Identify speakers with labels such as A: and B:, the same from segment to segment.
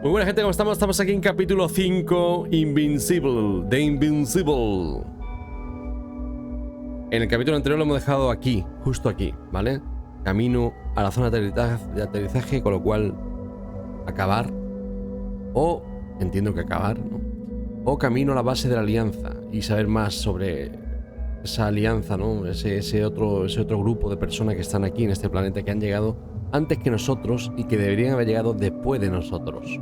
A: Muy buena gente, ¿cómo estamos? Estamos aquí en capítulo 5, Invincible, The Invincible. En el capítulo anterior lo hemos dejado aquí, justo aquí, ¿vale? Camino a la zona de aterrizaje, con lo cual acabar, o entiendo que acabar, ¿no? O camino a la base de la alianza y saber más sobre esa alianza, ¿no? Ese otro grupo de personas que están aquí en este planeta, que han llegado antes que nosotros y que deberían haber llegado después de nosotros.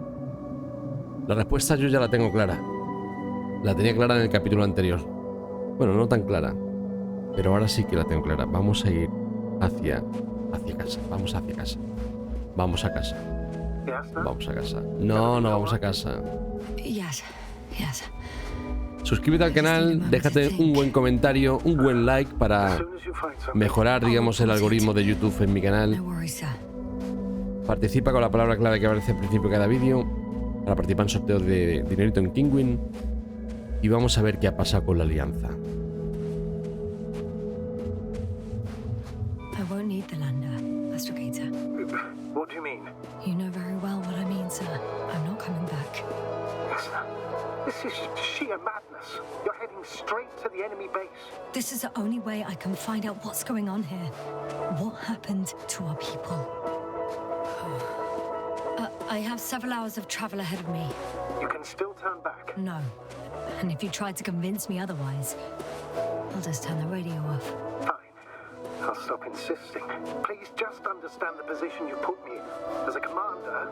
A: La respuesta yo ya la tengo clara. La tenía clara en el capítulo anterior. Bueno, no tan clara, pero ahora sí que la tengo clara. Vamos a ir hacia casa. Vamos hacia casa. Vamos a casa. Vamos a casa. No vamos a casa. Suscríbete al canal, déjate un buen comentario, un buen like para mejorar, digamos, el algoritmo de YouTube en mi canal. Participa con la palabra clave que aparece al principio de cada vídeo para participar en sorteos de dinerito en Kingwin. Y vamos a ver qué ha pasado con la alianza.
B: I won't need the lander, Astrogata.
C: What do you mean?
B: You know very well what I mean, sir. I'm not coming back.
C: Yasna, this is sheer madness. You're heading straight to the enemy base.
B: This is the only way I can find out what's going on here. What happened to our people? I have several hours of travel ahead of me.
C: You can still turn back.
B: No. And if you try to convince me otherwise, I'll just turn the radio off.
C: Fine. I'll stop insisting. Please just understand the position you put me in. As a commander,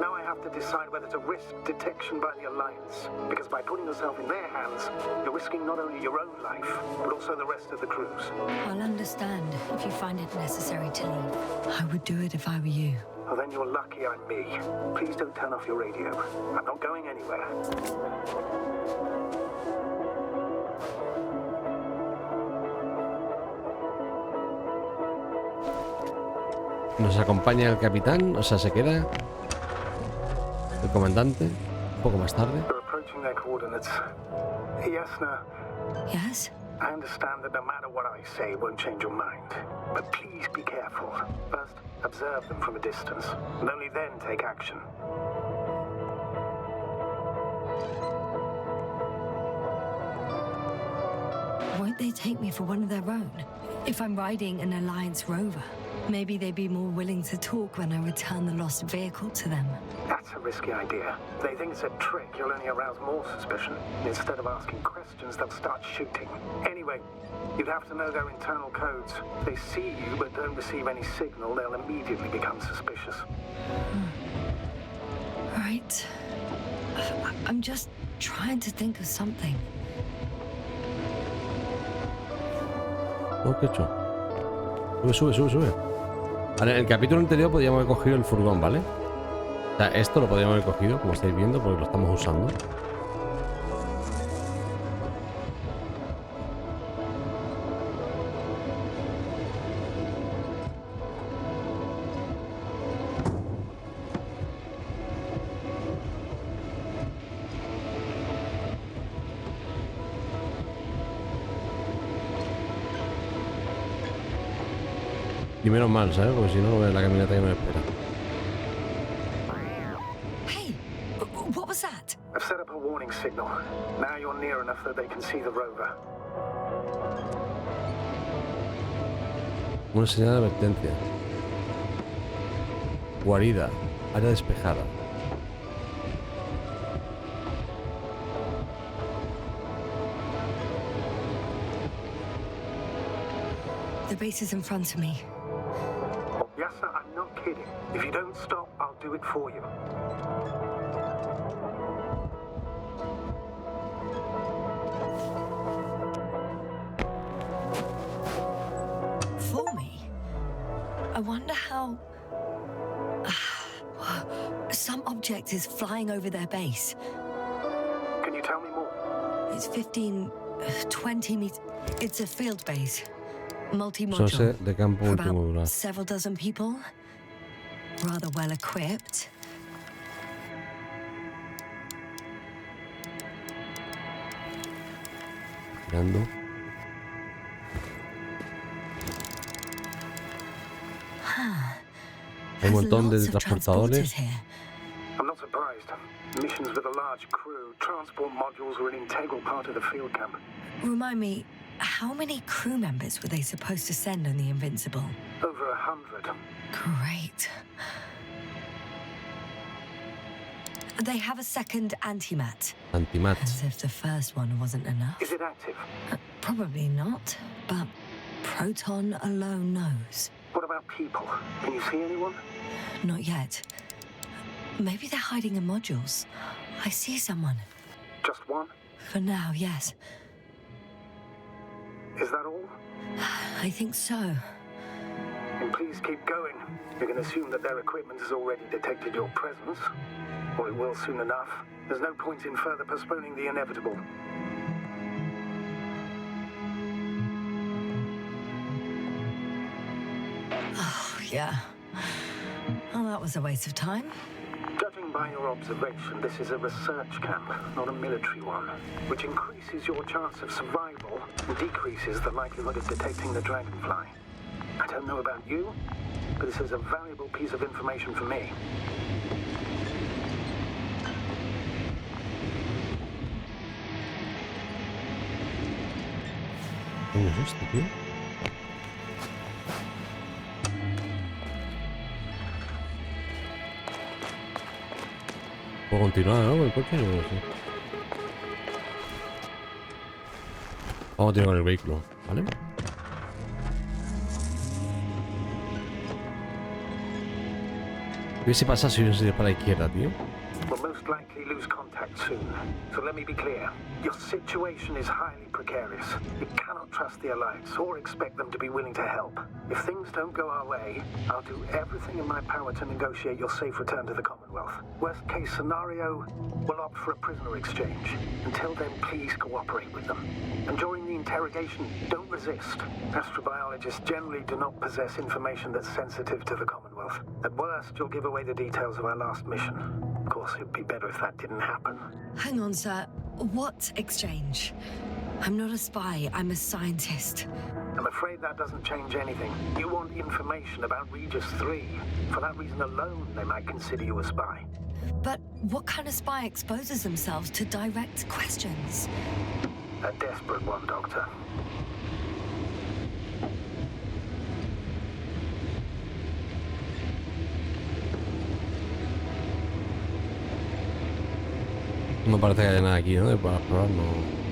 C: now I have to decide whether to risk detection by the Alliance. Because by putting yourself in their hands, you're risking not only your own life, but also the rest of the crew's.
B: I'll understand if you find it necessary to leave. I would do it if I were you.
C: Well, then you're lucky I'm me. Please don't turn off your radio. I'm not going anywhere.
A: Nos acompaña el capitán, o sea, se queda el comandante un poco más tarde.
C: They're approaching their coordinates. Yasna,
B: Yes?
C: I understand that no matter what I say, it won't change your mind. But please be careful. First, observe them from a distance, and only then take action.
B: Won't they take me for one of their own? If I'm riding an Alliance rover, maybe they'd be more willing to talk when I return the lost vehicle to them.
C: That's a risky idea. If they think it's a trick, you'll only arouse more suspicion. Instead of asking questions, they'll start shooting. Anyway, you'd have to know their internal codes. If they see you but don't receive any signal, they'll immediately become suspicious.
B: Right. I'm just trying to think of something.
A: Oh, qué hecho. Sube. Vale, en el capítulo anterior podíamos haber cogido el furgón, ¿vale? O sea, esto lo podíamos haber cogido, como estáis viendo, porque lo estamos usando. Y menos mal, ¿sabes? Porque si no, la caminata que me espera.
B: Hey, what was that?
C: I've set up a warning signal. Now you're near enough that they can see the rover.
A: Una señal de advertencia. Guarida. Área despejada.
B: The base is in front of me.
C: Yasna, I'm not kidding. If you don't stop, I'll do it for you.
B: For me? I wonder how... Some object is flying over their base.
C: Can you tell me more?
B: It's 20 meters. It's a field base. Multi-module.
A: Sose de campo
B: For
A: multimodular.
B: about several dozen people. Rather well equipped.
A: Mirando. Hay un montón de transportadores.
C: I'm not surprised. Missions with a large crew, transport modules were an integral part of the field camp.
B: Remind me, how many crew members were they supposed to send on the Invincible?
C: Over 100.
B: Great. They have a second antimat.
A: Antimat.
B: As if the first one wasn't enough.
C: Is it active?
B: Probably not, but Proton alone knows.
C: What about people? Can you see anyone?
B: Not yet. Maybe they're hiding in modules. I see someone.
C: Just one?
B: For now, yes.
C: Is that all?
B: I think so.
C: And please keep going. You can assume that their equipment has already detected your presence. Or it will soon enough. There's no point in further postponing the inevitable.
B: Oh, yeah. Well, that was a waste of time.
C: Judging by your observation, this is a research camp, not a military one, which increases your chance of survival and decreases the likelihood of detecting the dragonfly. I don't know about you, but this is a valuable piece of information for me.
A: ¿Cómo es esto, tío? ¿Puedo continuar, no? ¿Con el coche? No lo sé. Vamos a continuar con el vehículo, ¿vale? ¿Qué hubiese pasado si hubiese ido para la izquierda, tío?
C: We'll most likely lose contact soon. So let me be clear. Your situation is highly precarious. You cannot trust the Alliance or expect them to be willing to help. If things don't go our way, I'll do everything in my power to negotiate your safe return to the Commonwealth. Worst case scenario, we'll opt for a prisoner exchange. Until then, please cooperate with them. And during the interrogation, don't resist. Astrobiologists generally do not possess information that's sensitive to the Commonwealth. At worst, you'll give away the details of our last mission. Of course, it'd be better if that didn't happen.
B: Hang on, sir. What exchange? I'm not a spy, I'm a scientist.
C: I'm afraid that doesn't change anything. You want information about Regis III. For that reason alone, they might consider you a spy.
B: But what kind of spy exposes themselves to direct questions?
C: A desperate one, Doctor.
A: No parece que haya nada aquí, ¿no? Para probar, no.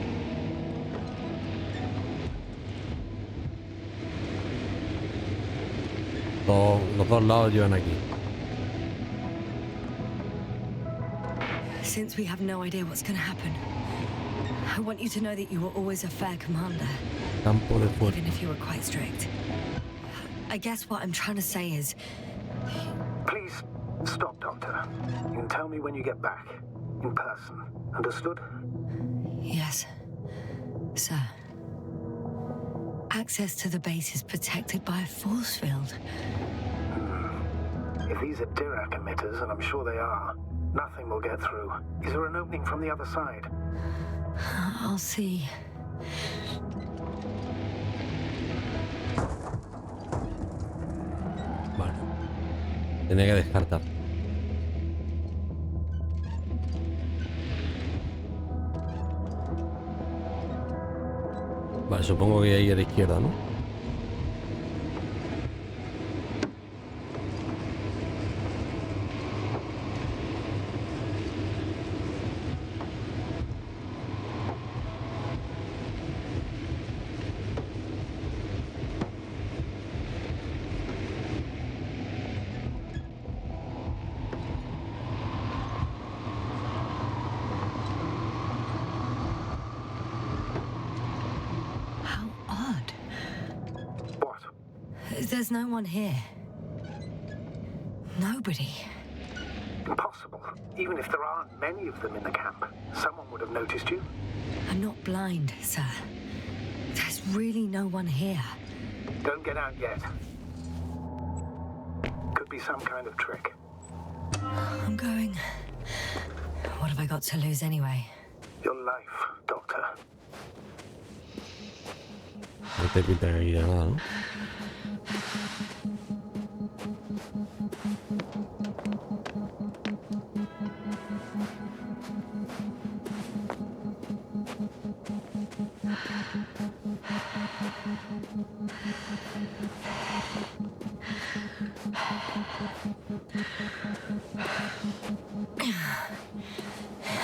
A: Los dos lados llevan aquí.
B: Since we have no idea what's going to happen, I want you to know that you were always a fair commander.
A: Campo de fuerza.
B: Even if you were quite strict. I guess what I'm trying to say is...
C: Please, stop, Doctor. You can tell me when you get back. In person. Understood?
B: Yes, sir. Access to the base is protected by a force field.
C: If these are Dirac emitters, and I'm sure they are, nothing will get through. Is there an opening from the other side?
B: I'll see.
A: Vale. Tenía que descartar. Vale, supongo que ahí a la izquierda, ¿no?
B: There's no one here. Nobody.
C: Impossible. Even if there aren't many of them in the camp, someone would have noticed you.
B: I'm not blind, sir. There's really no one here.
C: Don't get out yet. Could be some kind of trick.
B: I'm going. What have I got to lose anyway?
C: Your life, Doctor.
A: No te pinta que haya nada, ¿no?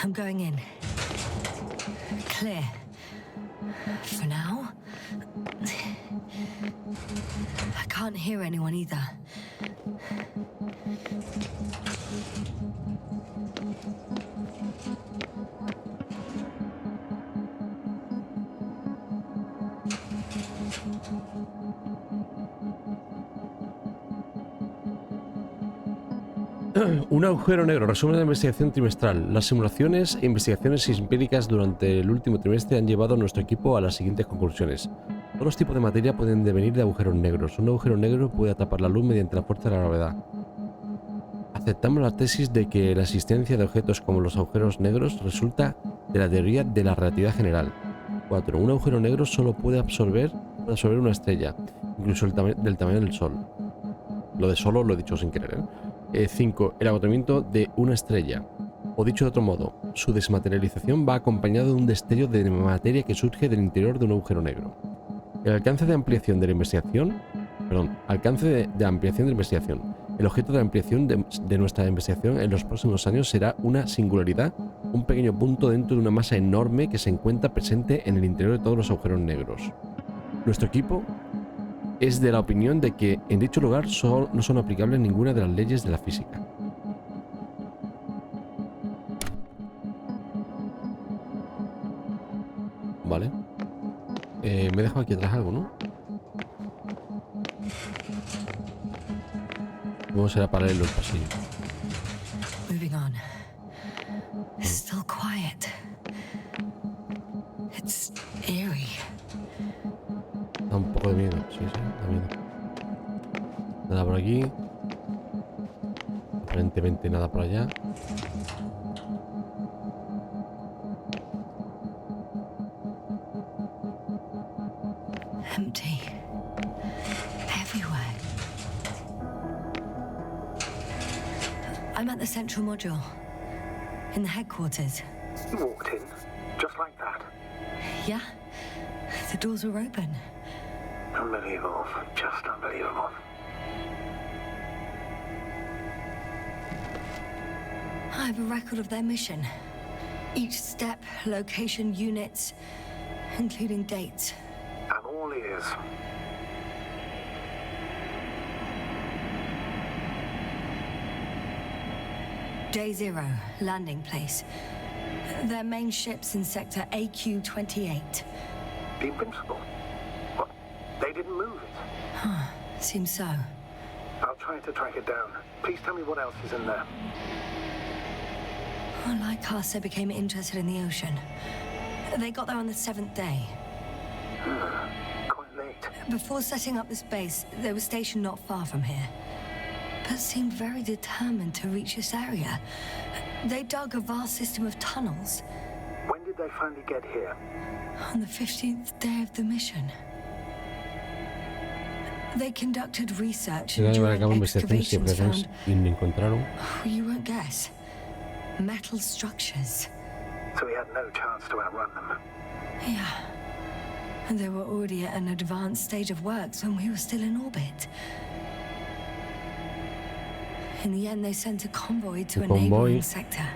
B: I'm going in. Clear. For now. I can't hear anyone either.
A: Un agujero negro. Resumen de la investigación trimestral. Las simulaciones e investigaciones empíricas durante el último trimestre han llevado a nuestro equipo a las siguientes conclusiones. Todos los tipos de materia pueden devenir de agujeros negros. Un agujero negro puede atrapar la luz mediante la fuerza de la gravedad. Aceptamos la tesis de que la existencia de objetos como los agujeros negros resulta de la teoría de la relatividad general. 4. Un agujero negro solo puede absorber una estrella, incluso del tamaño del Sol. Lo de solo lo he dicho sin querer, 5. El agotamiento de una estrella. O dicho de otro modo, su desmaterialización va acompañado de un destello de materia que surge del interior de un agujero negro. El alcance de ampliación de la investigación. El objeto de ampliación de nuestra investigación en los próximos años será una singularidad, un pequeño punto dentro de una masa enorme que se encuentra presente en el interior de todos los agujeros negros. Nuestro equipo es de la opinión de que en dicho lugar no son aplicables ninguna de las leyes de la física. Vale. Me he dejado aquí atrás algo, ¿no? ¿Cómo será paralelo el pasillo?
B: Moving on. It's still quiet. It's eerie.
A: Da un poco de miedo, sí, da miedo. Nada por aquí. Aparentemente nada por allá.
B: Empty. Everywhere. I'm at the central module. In the headquarters.
C: You walked in, just like that.
B: Yeah? The doors were open.
C: Unbelievable. Just unbelievable.
B: I have a record of their mission. Each step, location, units, including dates.
C: I'm all ears.
B: Day 0, landing place. Their main ship's in sector AQ-28.
C: The Invincible? What? They didn't move it?
B: Seems so.
C: I'll try to track it down. Please tell me what else is in there.
B: Like us, they became interested in the ocean. They got there on the 7th day.
C: Quite late.
B: Before setting up this base, they were stationed not far from here, but seemed very determined to reach this area. They dug a vast system of tunnels.
C: When did they finally get here?
B: On the 15th day of the mission. They conducted research and during excavations found, you won't guess, metal structures.
C: So we had no chance to outrun them.
B: Yeah. And they were already at an advanced stage of works when we were still in orbit. In the end, they sent a convoy to a neighboring sector.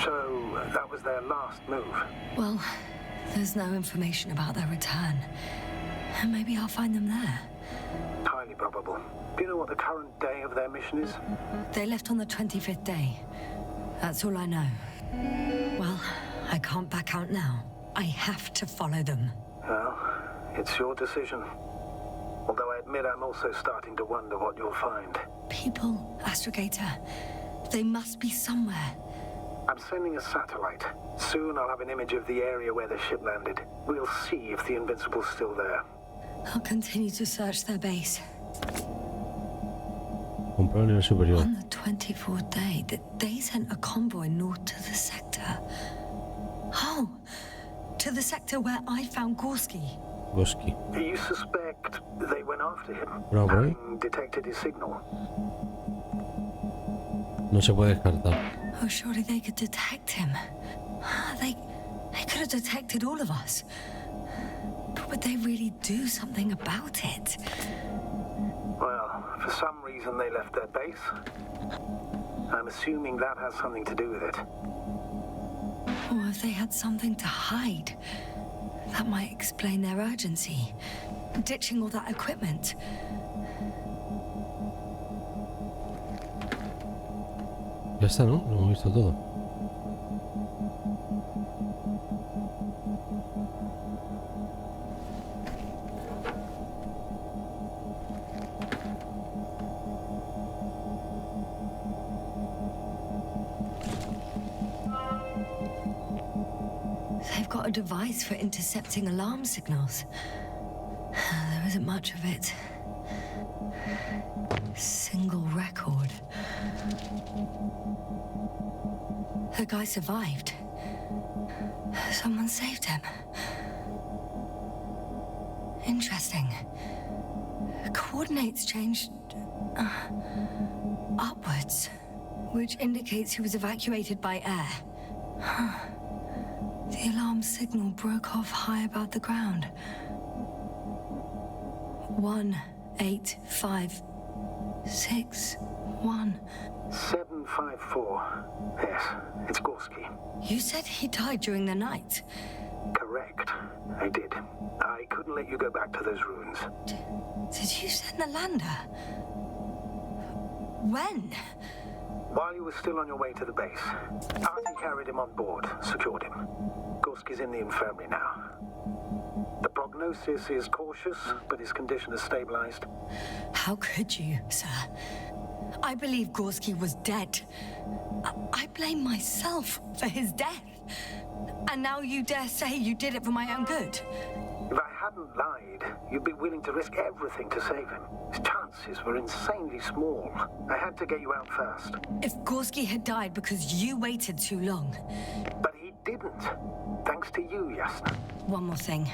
C: So that was their last move?
B: Well, there's no information about their return. And maybe I'll find them there.
C: Highly probable. Do you know what the current day of their mission is?
B: They left on the 25th day. That's all I know. Well, I can't back out now. I have to follow them.
C: Well, it's your decision. Although I admit I'm also starting to wonder what you'll find.
B: People, Astrogator. They must be somewhere.
C: I'm sending a satellite. Soon I'll have an image of the area where the ship landed. We'll see if the Invincible's still there.
B: I'll continue to search their base.
A: On
B: the 24th day, they sent a convoy north to the sector. Oh, to the sector where I found Gorski.
C: You suspect they went after him,
A: Bravo.
C: having detected his signal?
A: No se puede descartar.
B: Oh, surely they could detect him. They could have detected all of us. But would they really do something about it?
C: Well, for some reason they left their base. I'm assuming that has something to do with it.
B: Or if they had something to hide, that might explain their urgency, ditching all that equipment.
A: Ya está, ¿no? Lo hemos visto todo.
B: They've got a device for intercepting alarm signals. There isn't much of it. Single record. The guy survived. Someone saved him. Interesting. Coordinates changed upwards, which indicates he was evacuated by air. The alarm signal broke off high above the ground. 1856-1.
C: 754. Yes, it's Gorski.
B: You said he died during the night.
C: Correct. I did. I couldn't let you go back to those ruins.
B: Did you send the lander? When?
C: While you were still on your way to the base, Artie carried him on board, secured him. Gorski's in the infirmary now. The prognosis is cautious, but his condition has stabilized.
B: How could you, sir? I believe Gorski was dead. I blame myself for his death. And now you dare say you did it for my own good?
C: If I hadn't lied, you'd be willing to risk everything to save him. His chances were insanely small. I had to get you out first.
B: If Gorski had died because you waited too long...
C: But he didn't. Thanks to you, Yasna.
B: One more thing.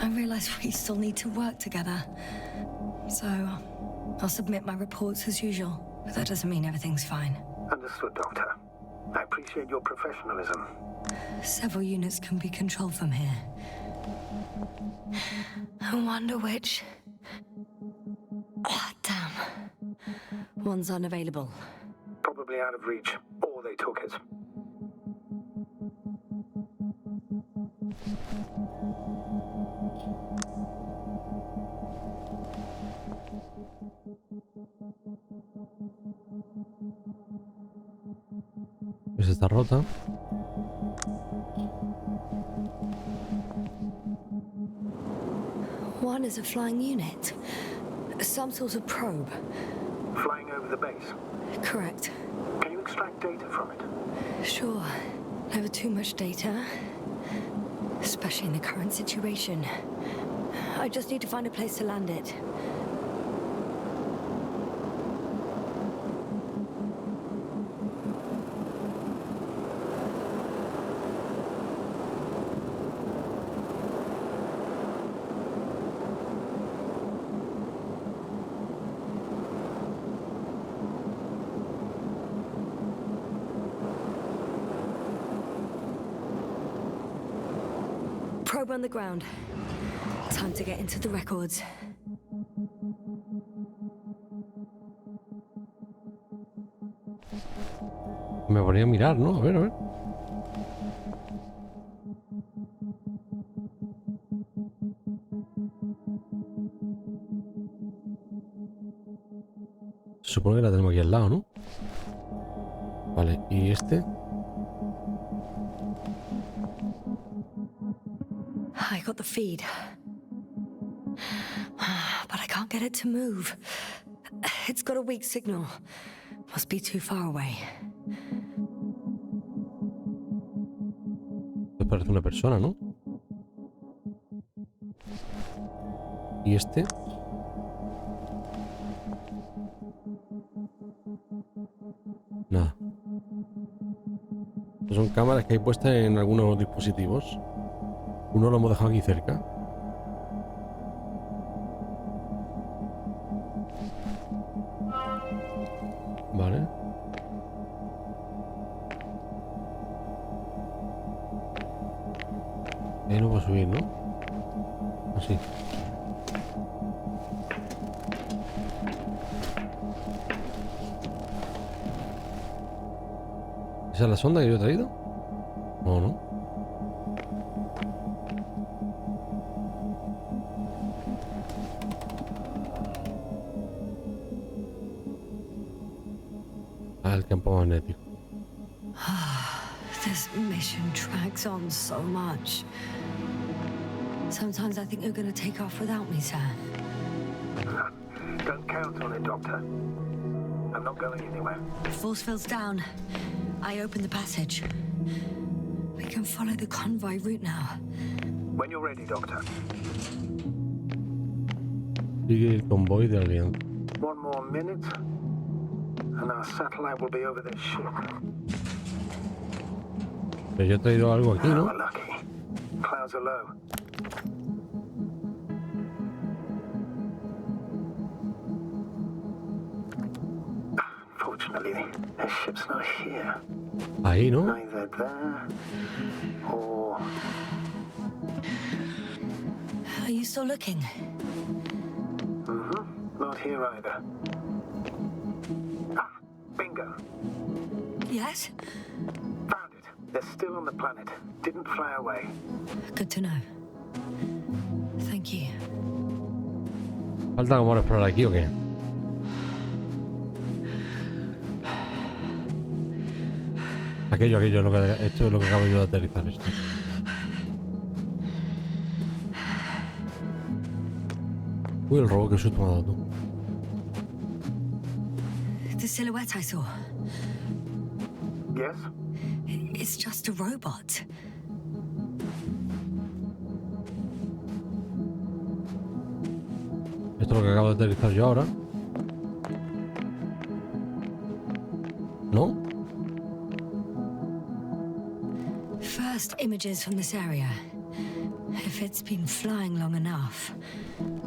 B: I realize we still need to work together. So, I'll submit my reports as usual. But that doesn't mean everything's fine.
C: Understood, Doctor. I appreciate your professionalism.
B: Several units can be controlled from here. I wonder which... Oh, damn. One's unavailable.
C: Probably out of reach, or they took it.
A: Pues está rota.
B: One is a flying unit. Some sort of probe.
C: Flying over the base.
B: Correct.
C: Can you extract data from it?
B: Sure. Never too much data. Especially in the current situation. I just need to find a place to land it. Probe on the ground. Time to get into the records.
A: Me ponía a mirar, ¿no? A ver, a ver. Se supone que la tenemos aquí al lado, ¿no? Vale, ¿y este?
B: I got the feed. But I can't get it to move. It's got a weak signal. Must be too far away.
A: Esto parece una persona, ¿no? ¿Y este? Nada. Estas son cámaras que hay puestas en algunos dispositivos. Uno lo hemos dejado aquí cerca. Vale. Ahí no puedo subir, ¿no? Así. ¿Esa es la sonda que yo he traído? ¿O no? El campo magnético.
B: This mission drags on so much. Sometimes I think you're going to take off without me, sir.
C: Don't count on it, Doctor. I'm not going anywhere.
B: Force field's down. I open the passage. We can follow the convoy route now.
C: When you're ready, Doctor.
A: Sigue el convoy de alianza.
C: One more minute, and our satellite will be over this ship.
A: Pero yo he traído algo aquí, ¿no?
C: We're lucky. Clouds are low. Fortunately, this ship's not here.
A: Ahí, ¿no?
C: Either there or...
B: Are you still looking?
C: Not here either. Ah, bingo.
B: Yes?
C: Found it. They're still on the planet. Didn't fly away.
B: Good to know. Thank you.
A: ¿Falta como explorar aquí o qué? Aquello, esto es lo que acabo yo de aterrizar. Esto. Uy, el robot que susto me ha dado tú.
B: The silhouette I saw.
C: Yes?
B: It's just a robot.
A: Esto es lo que acabo de aterrizar yo ahora. ¿No?
B: First images from this area. If it's been flying long enough,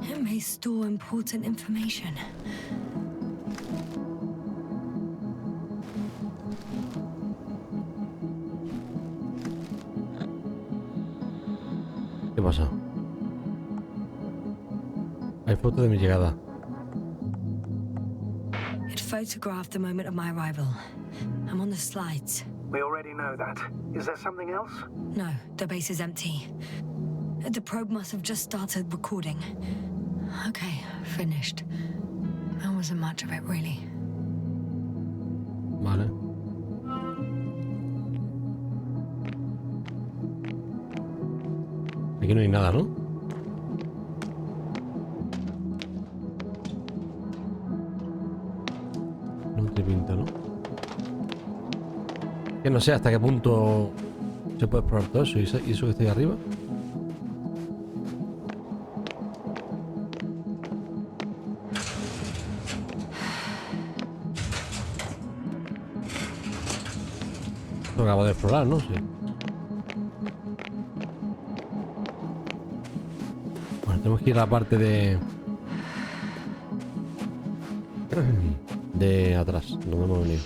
B: it may store important information.
A: ¿Qué pasa? Hay foto de mi llegada.
B: It photographed the moment of my arrival. I'm on the slides.
C: We already know that. Is there something else?
B: No, the base is empty. The probe must have just started recording. Okay, finished. That wasn't much of it, really.
A: Vale. Aquí no hay nada, ¿no? No te pinta, ¿no? Que no sé hasta qué punto se puede explorar todo eso. ¿Y eso que está ahí arriba? Lo acabo de explorar, ¿no? Sí. Bueno, tenemos que ir a la parte de atrás, donde hemos venido.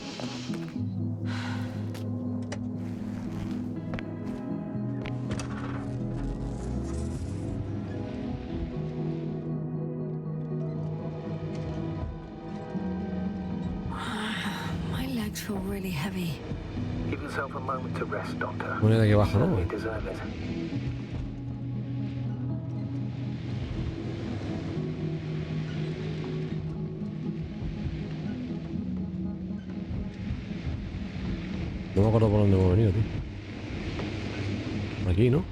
B: My legs feel really heavy.
C: Give yourself a moment to rest, Doctor.
A: Moneda que baja, ¿no?
C: You deserve it.
A: No me acuerdo por dónde hemos venido, tío. Por aquí, ¿no?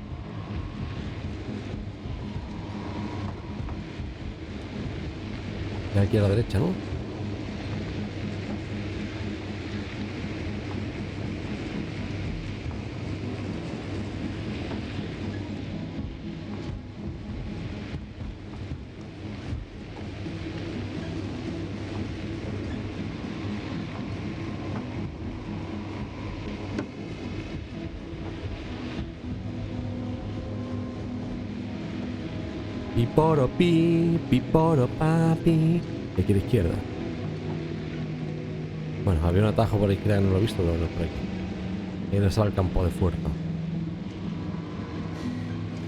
A: Y aquí a la derecha, ¿no? Piporo pi, piporo papi. De aquí a la izquierda. Bueno, había un atajo por la izquierda que no lo he visto, pero no es por aquí. Y ahí está el campo de fuerza.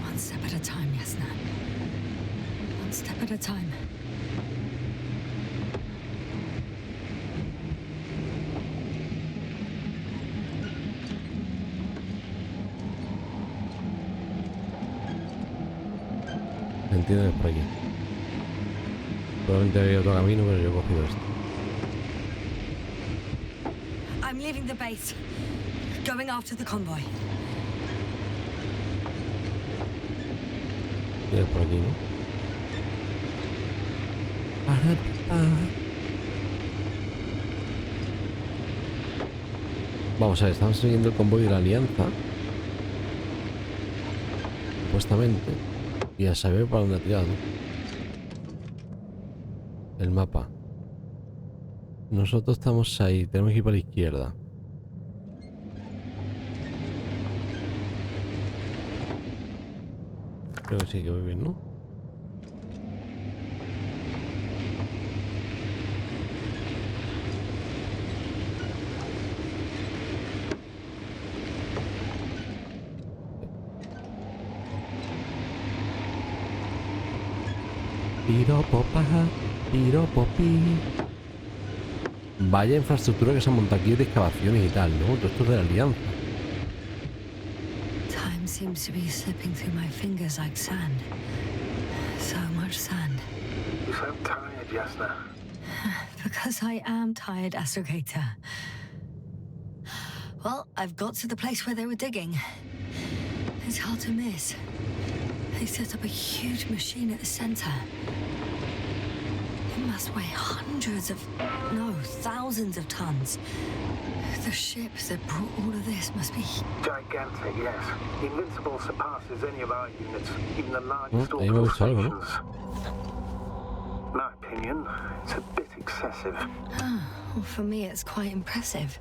B: One step at a time, Yasna. One step at a time.
A: Entiendo que es por aquí. Probablemente había otro camino, pero yo he cogido este.
B: I'm leaving the base. Going after the convoy.
A: Y es por aquí, ¿no? Vamos a ver, estamos siguiendo el convoy de la Alianza. Supuestamente. Y a saber para dónde ha tirado. El mapa. Nosotros estamos ahí. Tenemos que ir para la izquierda. Creo que sí, que voy bien, ¿no? Piropopa, piropopi. Vaya infraestructura que se ha montado aquí de excavaciones y tal, ¿no? Todo esto es de la Alianza.
B: Time seems to be slipping through my fingers like sand. So much sand.
C: You sound tired, Yasna.
B: Because I am tired, Astrogator. Well, I've got to the place where they were digging. It's hard to miss. They set up a huge machine at the center. It must weigh hundreds of, no, thousands of tons. The ship that brought all of this must be
C: Gigantic, yes. The Invincible surpasses any of our units, even the largest
A: ahí me gusta algo, ¿no?
C: In my opinion, it's a bit excessive.
B: well, for me, it's quite impressive.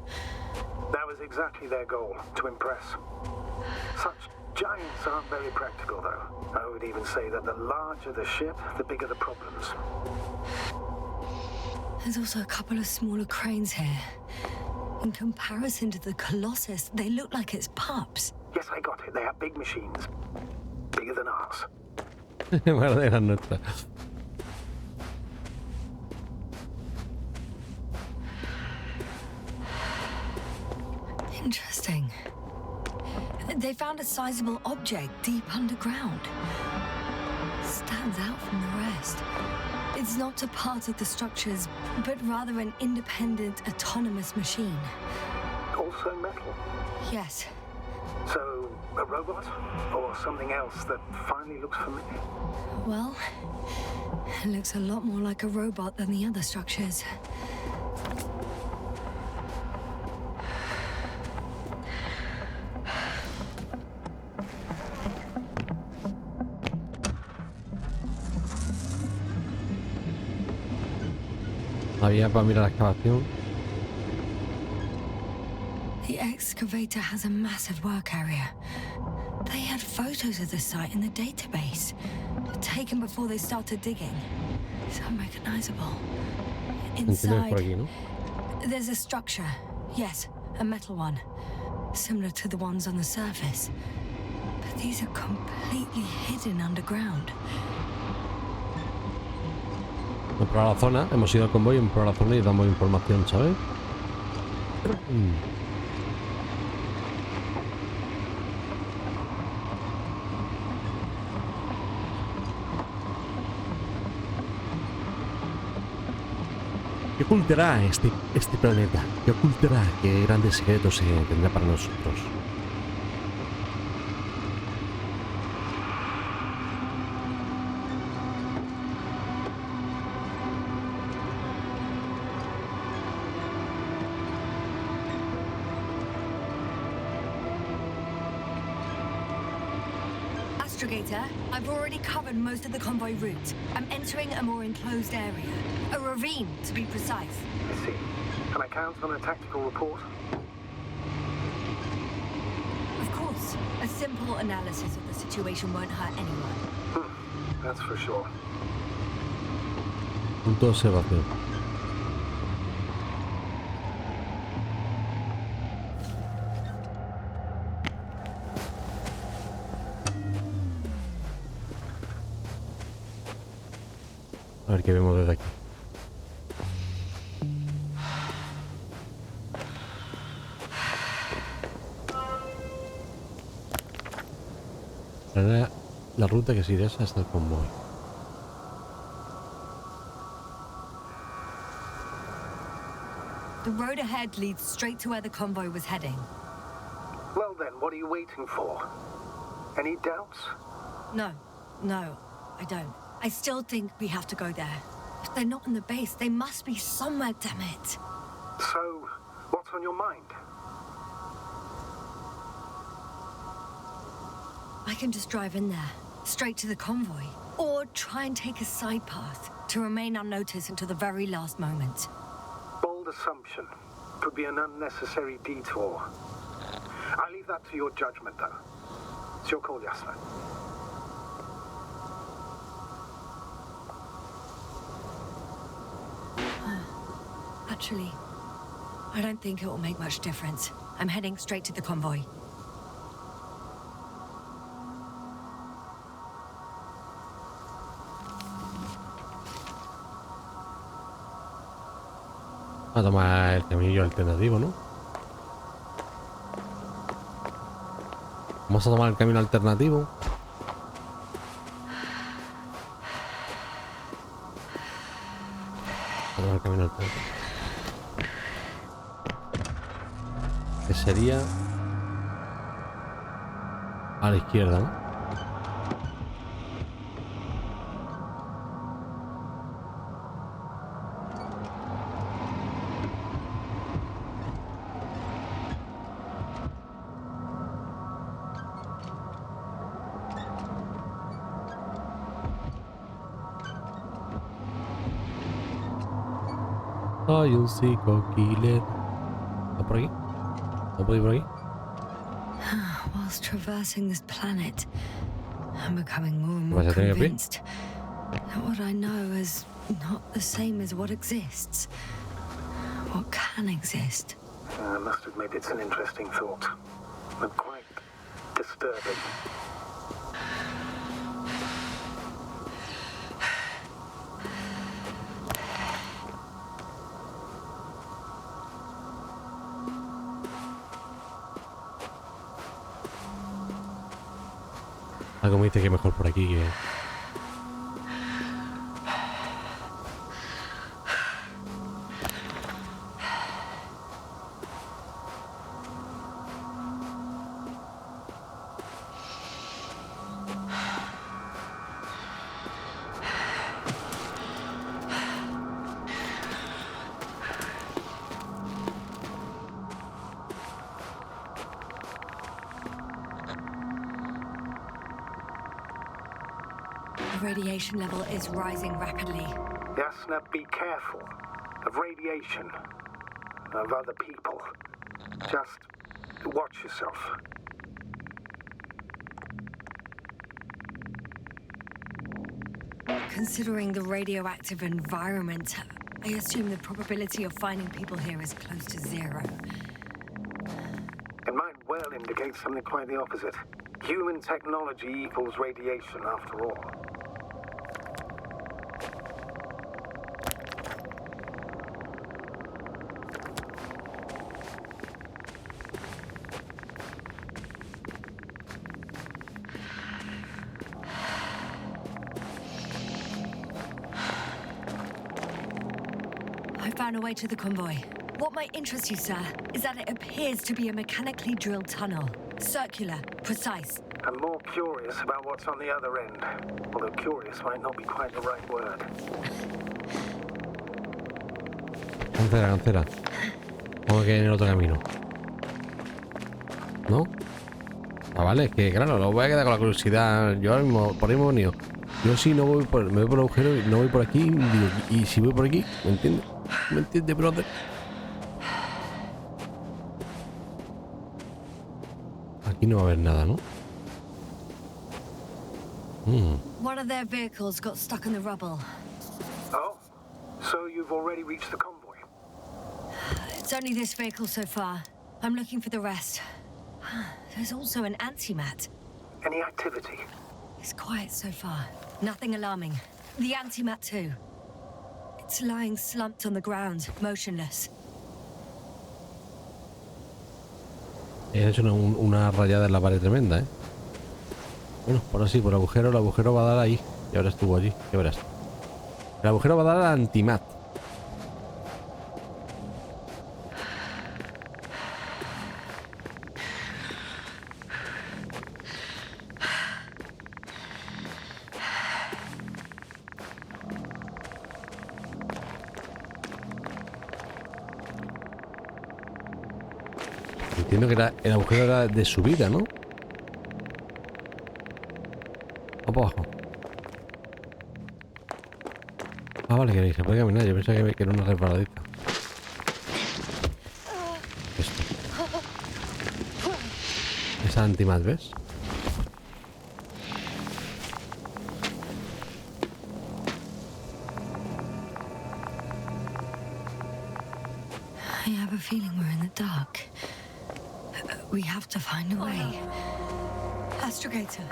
C: That was exactly their goal, to impress. Such giants aren't very practical, though. I would even say that the larger the ship, the bigger the problems.
B: There's also a couple of smaller cranes here. In comparison to the Colossus, they look like it's pups.
C: Yes, I got it. They are big machines. Bigger than ours.
A: Más de las nuestras.
B: Interesting. They found a sizable object deep underground. Stands out from the rest. It's not a part of the structures, but rather an independent, autonomous machine.
C: Also metal.
B: Yes.
C: So, a robot? Or something else that finally looks familiar?
B: Well, it looks a lot more like a robot than the other structures.
A: Había para mirar la excavación.
B: The excavator has a massive work area. They had photos of the site in the database, taken before they started digging. It's unrecognizable.
A: Entiendo por aquí,
B: Inside,
A: ¿no?
B: there's a structure. Yes, a metal one, similar to the ones on the surface. But these are completely hidden underground.
A: Hemos probado la zona, hemos ido al convoy, hemos probado la zona y damos información, ¿sabes? ¿Qué ocultará este planeta? ¿Qué ocultará? ¿Qué grandes secretos tendrá para nosotros?
B: Astrogator, I've already covered most of the convoy route. I'm entering a more enclosed area. A ravine, to be precise.
C: I see. Can I count on a tactical report?
B: Of course, a simple analysis of the situation won't hurt anyone.
C: That's for sure.
A: Punto de observación. A ver qué vemos desde aquí. La ruta que se irá hasta el convoy.
B: The road ahead leads straight to where the convoy was heading.
C: Well then, what are you waiting for? Any doubts?
B: No, I don't. I still think we have to go there. If they're not in the base, they must be somewhere, damn it.
C: So, what's on your mind?
B: I can just drive in there, straight to the convoy. Or try and take a side path to remain unnoticed until the very last moment.
C: Bold assumption. Could be an unnecessary detour. I leave that to your judgment, though. It's your call, Yasna.
B: Actually, I don't think it will make much difference. I'm heading straight to the convoy.
A: A tomar el camino alternativo, ¿no? Vamos a tomar el camino alternativo. A tomar el camino alternativo. Que sería a la izquierda, ¿no? Soy un psico killer. ¿Está por aquí? ¿No puedo ir por aquí?
B: Whilst traversing this planet, I'm becoming more and more
A: ¿Vas a tener que ir?
B: convinced that what I know is not the same as what exists. What can exist.
C: I must admit it's an interesting thought. And quite disturbing.
A: Algo me dice que mejor por aquí que...
B: The radiation level is rising rapidly.
C: Yasna, be careful. Of radiation. Of other people. Just watch yourself.
B: Considering the radioactive environment, I assume the probability of finding people here is close to zero.
C: It might well indicate something quite the opposite. Human technology equals radiation, after all.
B: I found a way to the convoy. What might interest you, sir, is that it appears to be a mechanically drilled tunnel. Circular, precise.
C: I'm more curious about what's on the other end. Although curious might not be quite the right word.
A: Cancela. Como que en el otro camino. ¿No? Ah, vale, es que claro, lo voy a quedar con la curiosidad. Yo ahora mismo, por ahí me he venido. Yo sí no voy por... Me voy por el agujero y no voy por aquí. Digo, y si voy por aquí, ¿me entiendes? ¿Me entiendes, brother? Aquí no va a haber nada, ¿no?
B: One of their vehicles got stuck in the rubble.
C: Oh? So you've already reached the convoy?
B: It's only this vehicle so far. I'm looking for the rest. There's also an antimat.
C: Any activity?
B: It's quiet so far. Nothing alarming. The antimat too. It's lying slumped on the ground, motionless.
A: He hecho una rayada en la pared tremenda, ¿eh? Bueno, por así, por el agujero va a dar ahí. Y ahora estuvo allí, ya verás. El agujero va a dar al antimat. Entiendo que era, el agujero era de subida, ¿no? O para abajo. Ah, vale, que se puede caminar. Yo pensaba que era una resbaladita. Esto. Esa antimad, ¿ves?
B: I have a feeling we're in the dark. We have to find a way. Astrogator.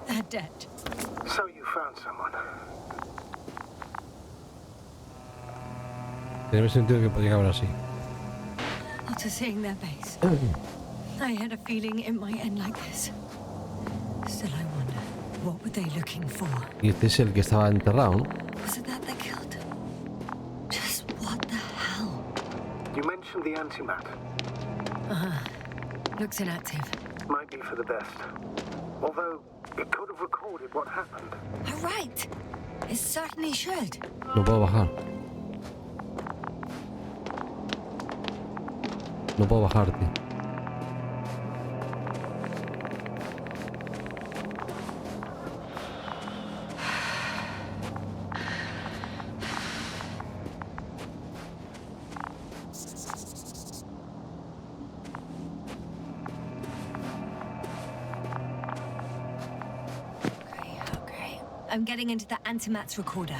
B: They're dead.
C: So you found someone.
A: Tiene sentido que podía acabar así.
B: After seeing their base, I had a feeling it might end like this. Still, I wonder, what were they looking for?
A: Y este es el que estaba enterrado, ¿no?
B: Was it that they killed? Just what the hell?
C: You mentioned the antimat.
B: Looks inactive.
C: Might be for the best. Although, it could have recorded what happened.
B: Oh, right. It certainly should.
A: No puedo bajar. No puedo bajar, tío.
B: Okay. I'm getting into the antimat's recorder.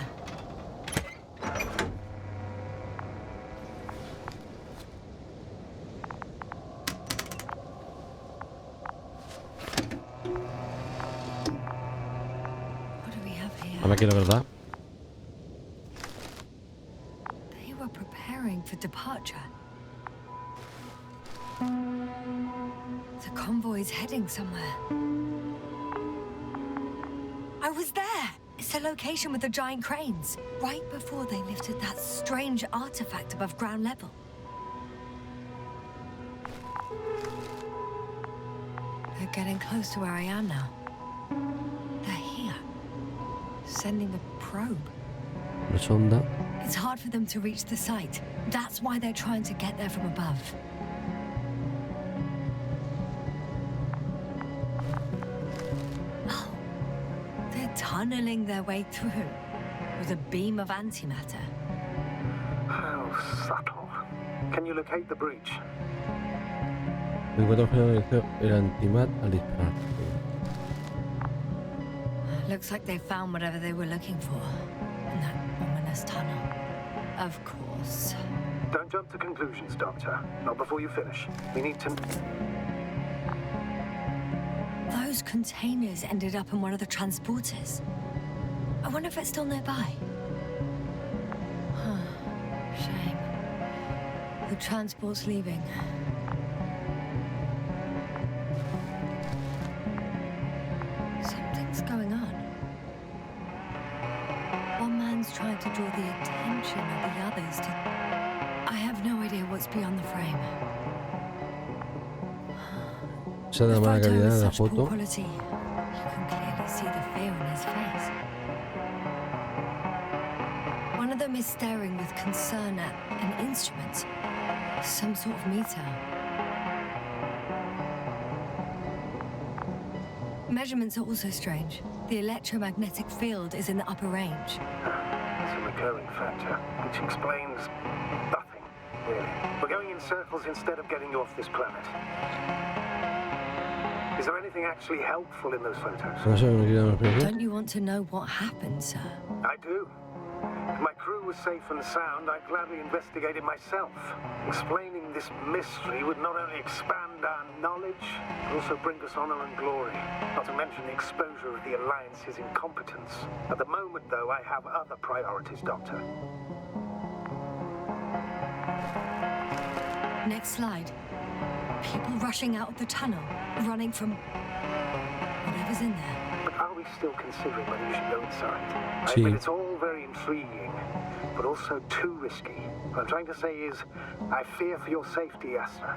A: Ahora aquí la verdad.
B: They were preparing for departure. The convoy's heading somewhere. I was there! It's the location with the giant cranes. Right before they lifted that strange artifact above ground level. They're getting close to where I am now. They're here. Sending a probe.
A: La sonda.
B: It's hard for them to reach the site. That's why they're trying to get there from above. Oh, they're tunneling their way through with a beam of antimatter.
C: How subtle. Can you locate the breach?
A: Encuentro el antimat al disparar.
B: Looks like they found whatever they were looking for in that ominous tunnel. Of course.
C: Don't jump to conclusions, Doctor. Not before you finish. We need to...
B: Those containers ended up in one of the transporters. I wonder if it's still nearby. Shame. The transport's leaving. Something's going on. One man's trying to draw the attention of the others to... I have no idea what's beyond the frame.
A: Esa es la mala calidad de la foto.
B: You can clearly see the fear on his face. One of them is staring with concern at an instrument, some sort of meter. Measurements are also strange. The electromagnetic field is in the upper range.
C: It's a recurring factor, which explains nothing, really. We're going in circles instead of getting you off this planet. Is there anything actually helpful in those photos?
B: Don't you want to know what happened, sir?
C: I do. If my crew was safe and sound, I'd gladly investigate it myself. Explaining this mystery would not only expand our knowledge, but also bring us honor and glory. Not to mention the exposure of the Alliance's incompetence. At the moment, though, I have other priorities, Doctor.
B: Next slide. People rushing out of the tunnel, running from whatever's in there.
C: But are we still considering whether you should go inside? I
A: Sí.
C: admit it's all very intriguing, but also too risky. What I'm trying to say is, I fear for your safety, Yasna.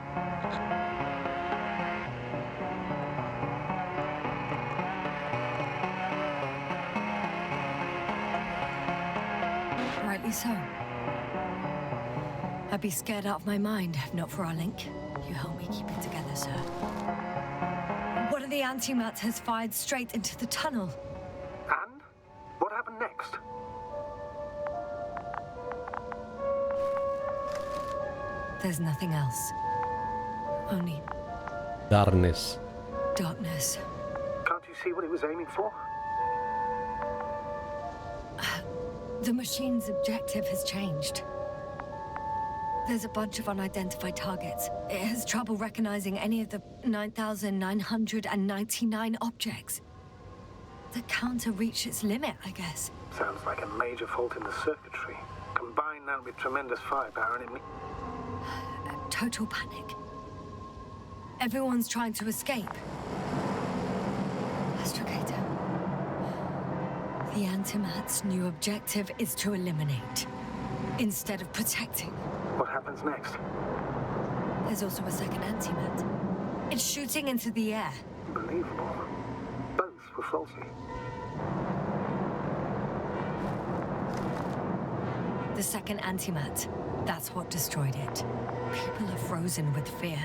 B: Rightly so. I'd be scared out of my mind if not for our link. You help me keep it together, sir. One of the antimats has fired straight into the tunnel.
C: And? What happened next?
B: There's nothing else. Only
A: Darkness.
B: darkness.
C: Can't you see what he was aiming for?
B: The machine's objective has changed. There's a bunch of unidentified targets. It has trouble recognizing any of the 9,999 objects. The counter reached its limit, I guess.
C: Sounds like a major fault in the circuitry. Combine that with tremendous firepower and it...
B: Total panic. Everyone's trying to escape. Astrogator. The antimat's new objective is to eliminate, instead of protecting.
C: What happens next?
B: There's also a second antimat. It's shooting into the air.
C: Unbelievable. Both were faulty.
B: The second antimat, that's what destroyed it. People are frozen with fear.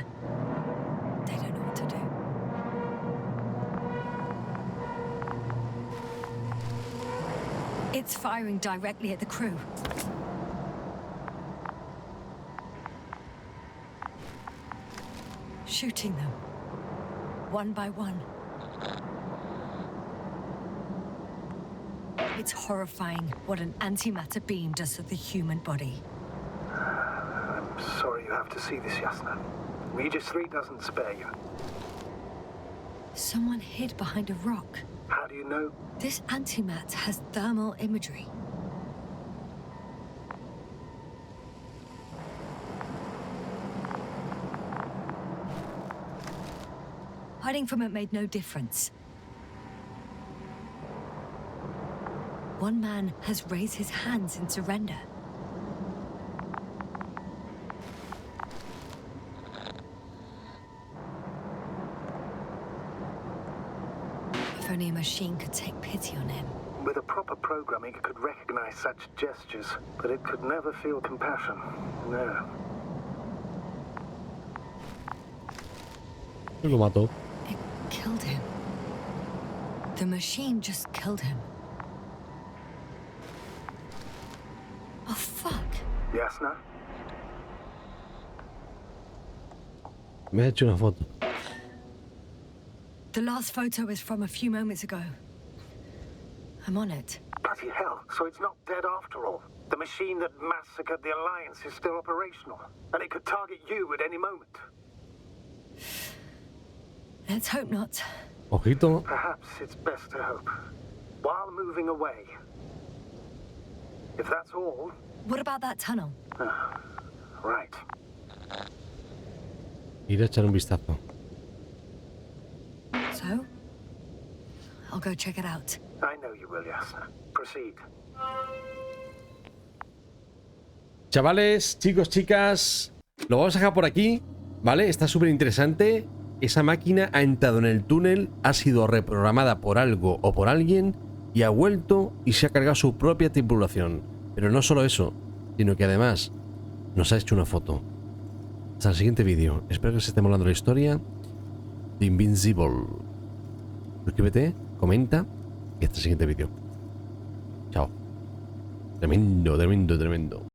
B: They don't know what to do. It's firing directly at the crew. Shooting them, one by one. It's horrifying what an antimatter beam does to the human body.
C: I'm sorry you have to see this, Yasna. Regis III doesn't spare you.
B: Someone hid behind a rock.
C: How do you know?
B: This antimat has thermal imagery. Hiding from it made no difference. One man has raised his hands in surrender. If only a machine could take pity on him.
C: With a proper programming, it could recognize such gestures, but it could never feel compassion. No.
A: Lo mató.
B: It killed him. The machine just killed him. Oh, fuck.
C: Yasna?
A: Me ha hecho una foto.
B: The last photo is from a few moments ago. I'm on it.
C: Bloody hell, so it's not dead after all. The machine that massacred the Alliance is still operational, and it could target you at any moment.
B: Let's hope not.
A: Ojito.
C: Perhaps it's best to hope. While moving away. If that's all...
B: What about that tunnel?
C: Right.
A: Ir a echar un vistazo.
B: So? I'll go check it out.
C: I know you will, Yasna. Proceed.
A: Chavales, chicos, chicas, lo vamos a dejar por aquí, ¿vale? Está súper interesante. Esa máquina ha entrado en el túnel, ha sido reprogramada por algo o por alguien y ha vuelto y se ha cargado su propia tripulación. Pero no solo eso, sino que además nos ha hecho una foto. Hasta el siguiente vídeo. Espero que os esté molando la historia de Invincible. Suscríbete, comenta y hasta el siguiente vídeo. Chao. Tremendo, tremendo, tremendo.